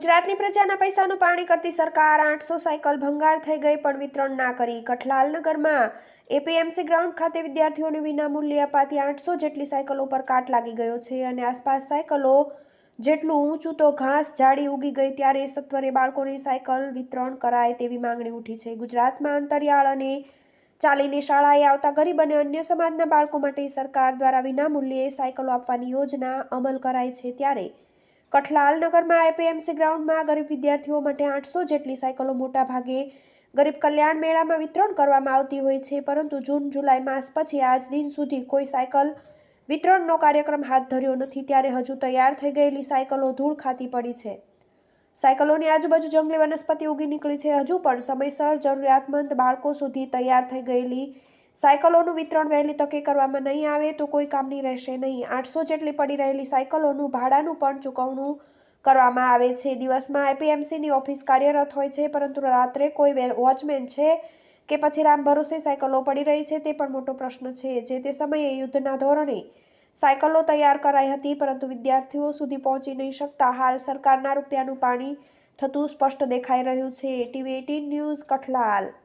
ગુજરાતની પ્રજાના પૈસાનું પાણી કરતી સરકાર 800 સાયકલ ભંગાર થઈ ગઈ પણ વિતરણ ના કરી। કઠલાલનગરમાં એપીએમસી ગ્રાઉન્ડ ખાતે વિદ્યાર્થીઓને વિનામૂલ્યે અપાતી 800 જેટલી સાયકલો પર કાટ લાગી ગયો છે અને આસપાસ સાયકલો જેટલું ઊંચું તો ઘાસ ઝાડી ઉગી ગઈ ત્યારે સત્વરે બાળકોને સાયકલ વિતરણ કરાય તેવી માંગણી ઉઠી છે। ગુજરાતમાં અંતરિયાળ અને ચાલીને શાળાએ આવતા ગરીબ અને અન્ય સમાજના બાળકો માટે સરકાર દ્વારા વિનામૂલ્યે સાયકલો આપવાની યોજના અમલ કરાઈ છે ત્યારે કઠલાલનગરમાં એપીએમસી ગ્રાઉન્ડમાં ગરીબ વિદ્યાર્થીઓ માટે 800 જેટલી સાયકલો મોટા ભાગે ગરીબ કલ્યાણ મેળામાં વિતરણ કરવામાં આવતી હોય છે, પરંતુ જૂન જુલાઈ માસ પછી આજ દિન સુધી કોઈ સાયકલ વિતરણનો કાર્યક્રમ હાથ ધર્યો નથી ત્યારે હજુ તૈયાર થઈ ગયેલી સાયકલો ધૂળ ખાતી પડી છે। સાયકલોની આજુબાજુ જંગલી વનસ્પતિ ઉગી નીકળી છે। હજુ પણ સમયસર જરૂરિયાતમંદ બાળકો સુધી તૈયાર થઈ ગયેલી સાયકલોનું વિતરણ વહેલી તકે કરવામાં નહીં આવે તો કોઈ કામની રહેશે નહીં। 800 જેટલી પડી રહેલી સાયકલોનું ભાડાનું પણ ચૂકવણું કરવામાં આવે છે। દિવસમાં એપીએમસીની ઓફિસ કાર્યરત હોય છે, પરંતુ રાત્રે કોઈ વોચમેન છે કે પછી રામ ભરોસે સાયકલો પડી રહી છે તે પણ મોટો પ્રશ્ન છે। જે તે સમયે યુદ્ધના ધોરણે સાયકલો તૈયાર કરાઈ હતી, પરંતુ વિદ્યાર્થીઓ સુધી પહોંચી નહીં શકતા હાલ સરકારના રૂપિયાનું પાણી થતું સ્પષ્ટ દેખાઈ રહ્યું છે। TV 18 news, Kathlal.